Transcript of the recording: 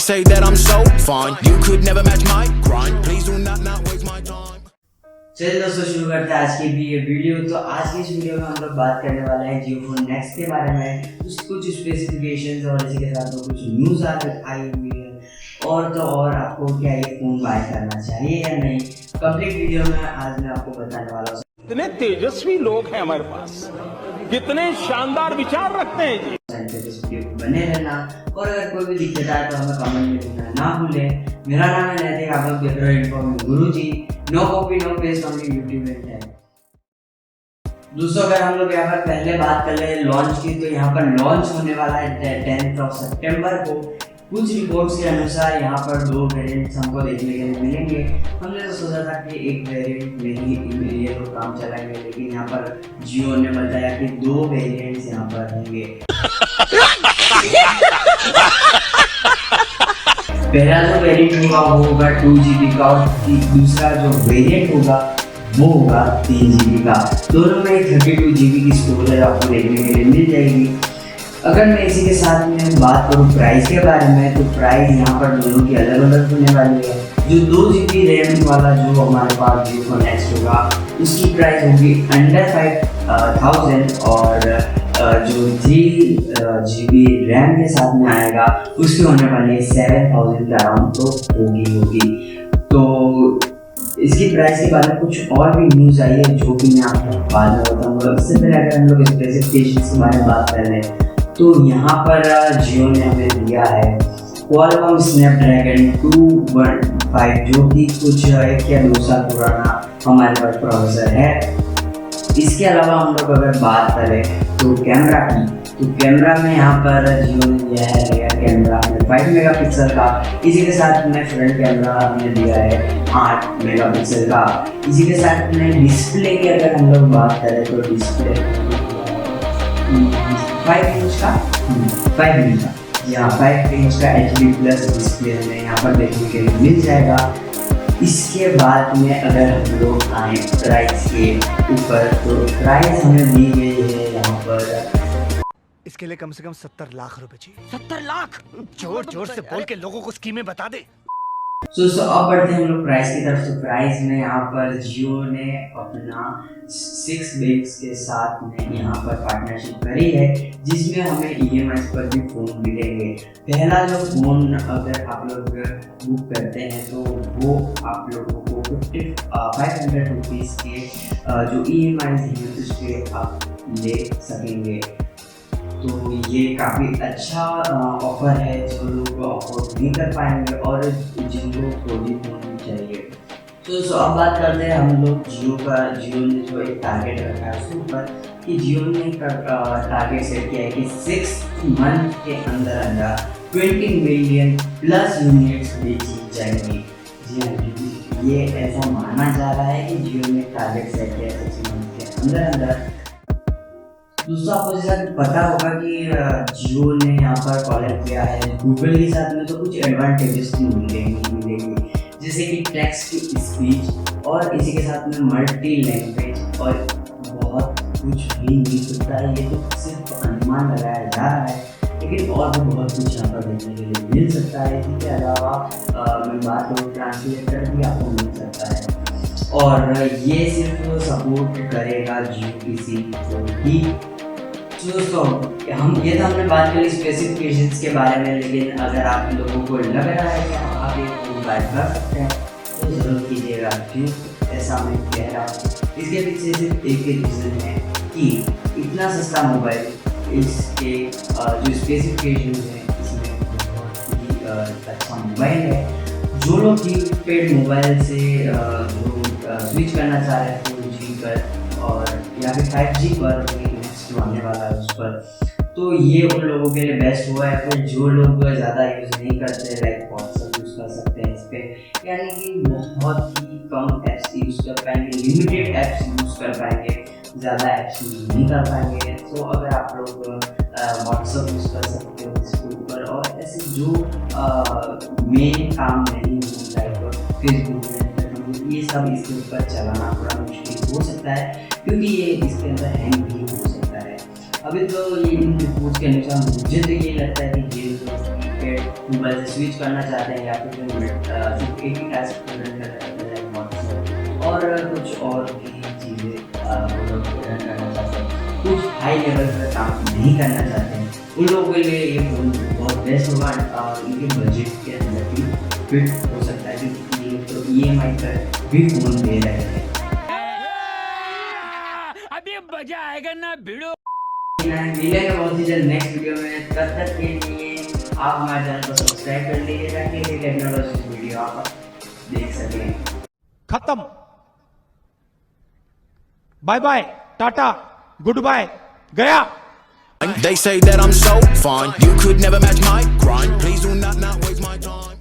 say that I'm so fine. You could never match my grind. Please do not waste my time. चलिए दोस्तों, शुरू करते हैं आज की भी ये वीडियो। तो आज की इस वीडियो में हम लोग बात करने वाले हैं जियो फोन नेक्स्ट के बारे में, कुछ स्पेसिफिकेशंस और इसी के साथ में कुछ न्यूज़ आई हुई है और तो और आपको क्या ये फ़ोन बाय करना चाहिए या नहीं। कंप्लीट वीडियो में आज मैं आपको बताने वाला हूँ। कितने तेजस्वी लोग हैं हमारे पास, कितने शानदार विचार रखते हैं जी। बने रहना और अगर कोई भी दिक्कत आए तो हमें कमेंट में लिखना ना भूलें। मेरा नाम है नैतिक, आप लोग देख रहे हो informative Guruji. No copy no paste only YouTube है। दोस्तों, अगर हम लोग यहाँ पर पहले बात कर ले लॉन्च की, तो यहाँ पर लॉन्च होने वाला है 10 सितंबर को। कुछ रिपोर्ट्स के अनुसार यहाँ पर 2 वेरिएंट्स हमको देखने के लिए मिलेंगे। हमने तो सोचा था कि एक वेरिएंट में ही ये लोग काम चलाएंगे, लेकिन यहाँ पर जियो ने बताया कि 2 वेरिएंट्स यहाँ पर होंगे। पहला जो वेरिएंट होगा वो होगा 2GB का और दूसरा जो वेरिएंट होगा वो होगा 3GB का। दोनों में 32GB की स्टोरेज आपको देखने के लिए मिल जाएगी। अगर मैं इसी के साथ में बात करूँ प्राइस के बारे में, तो प्राइस यहाँ पर दोनों की अलग अलग होने वाली है। जो 2GB रैम वाला जो हमारे पास जियो फोन नेक्स्ट होगा उसकी प्राइस होगी अंडर 5000 और जो 3GB रैम के साथ में आएगा उसकी होने वाली है 7000 के अराउंड तो होगी। तो इसकी प्राइस के बारे में कुछ और भी न्यूज़ आई है जो कि मैं आपको बाद में बताऊँगा। इससे पहले अगर हम लोग स्पेसिफिकेशंस के बारे में बात कर लें, तो यहाँ पर जियो ने हमें दिया है क्वालकॉम स्नैपड्रैगन 215 जो कि कुछ 1 या 2 साल पुराना हमारे पास प्रोसेसर है। इसके अलावा हम लोग अगर बात करें तो कैमरा की, तो कैमरा में यहाँ पर जियो ने दिया है रियर कैमरा 5 मेगापिक्सल का। इसी के साथ में फ्रंट कैमरा हमने दिया है 8 मेगापिक्सल का। इसी के साथ में डिस्प्ले की अगर हम लोग बात करें तो डिस्प्ले 5 इंच का या 5 इंच का HD प्लस डिस्प्ले हमें यहाँ पर देखने के लिए मिल जाएगा। इसके बाद में अगर हम लोग आए प्राइस के ऊपर, तो प्राइस हमें दी गई है यहाँ पर। इसके लिए कम से कम 70 लाख रुपए चाहिए। 70 लाख? जोर जोर से बोल के लोगों को स्कीमें बता दे। अब बढ़ते हैं हम लोग प्राइस की तरफ। तो प्राइस में यहाँ पर जियो ने अपना 6 बिग्स के साथ में यहाँ पर पार्टनरशिप करी है, जिसमें हमें EMI पर भी फ़ोन मिलेंगे। पहला जो फ़ोन अगर आप लोग बुक करते हैं तो वो आप लोगों को 500 रुपीज़ के जो EMI हैं उस पर आप ले सकेंगे। तो ये काफ़ी अच्छा ऑफ़र है जो लोग अफोर्ड नहीं कर पाएंगे और जिनको 4G फ़ोन चाहिए। तो अब बात करते हैं हम लोग जियो ने जो एक टारगेट रखा है उसके ऊपर, कि जियो ने एक टारगेट सेट किया है कि 6 मंथ के अंदर 20 मिलियन प्लस यूनिट्स बेची जाएंगी। जी हाँ, ये ऐसा माना जा रहा है कि जियो ने टारगेट सेट किया है 6 मंथ के अंदर। दूसरा आपको जैसा पता होगा कि जियो ने यहाँ पर कॉलैब किया है गूगल के साथ में, तो कुछ एडवांटेजेस मिलेंगी जैसे कि टेक्स्ट टू स्पीच और इसी के साथ में मल्टी लैंग्वेज और बहुत कुछ भी मिल सकता है। ये तो सिर्फ अनुमान लगाया जा रहा है, लेकिन और भी बहुत कुछ यहाँ पर देखने के लिए मिल सकता है। इसके अलावा मैं बात करूँ ट्रांसलेटर भी आपको मिल सकता है और ये सिर्फ सपोर्ट करेगा जियो किसी को भी। दोस्तों, हमने बात करी स्पेसिफिकेशंस के बारे में, लेकिन अगर आप लोगों को लग रहा है कि आप ये फ़ोन बाय कर सकते हैं तो ज़रूर कीजिएगा। क्यों ऐसा मैं कह रहा हूँ, इसके पीछे सिर्फ एक ही रीज़न है कि इतना सस्ता मोबाइल, इसके जो स्पेसिफिकेशन है इसमें बहुत ही अच्छा मोबाइल है। जो लोग कीपैड मोबाइल से जो स्विच करना चाह रहे हैं 4G पर और या फिर 5G पर नेक्स्ट आने वाला है उस पर, तो ये उन लोगों के लिए बेस्ट हुआ है। फिर जो लोग ज़्यादा यूज़ नहीं करते लाइक व्हाट्सएप यूज़ कर सकते हैं इस पर, यानी कि बहुत ही कम ऐप्स यूज़ कर पाएंगे, लिमिटेड ऐप्स यूज़ कर पाएंगे, ज़्यादा ऐप्स यूज़ नहीं कर पाएंगे। तो अगर आप लोग व्हाट्सएप यूज़ कर सकते हो इसके ऊपर और ऐसे जो मेन काम नहीं होता है फेसबुक में ये सब इसके ऊपर चलाना थोड़ा मुश्किल हो सकता है, क्योंकि ये इसके अंदर हैंग भी हो सकता है। अभी तो ये इन रिपोर्ट्स के अनुसार मुझे तो ये लगता है कि ये करके मोबाइल से स्विच करना चाहते हैं या फिर सिर्फ एक ही टास्क रन करना चाहते हैं व्हाट्सएप और कुछ और भी चीज़ें वो लोग रन करना चाहते हैं, कुछ हाई लेवल पर काम नहीं करना चाहते हैं, उन लोगों के लिए ये फ़ोन बहुत बेस्ट होगा और इनके बजट के अंदर भी फिट हो सकता है क्योंकि ये तो EMI पर भी फ़ोन दे रहे हैं। अभी मजा आएगा ना भिड़ो। मिलेंगे बहुत ही जल्द नेक्स्ट वीडियो में, तब तक के लिए आप हमारे चैनल को सब्सक्राइब कर लीजिए ताकि ये टेक्नोलॉजी वीडियो आप देख सकें। खत्म, bye bye, tata, good bye, गया। They say that I'm so fine. You could never match my grind. Please do not waste my time.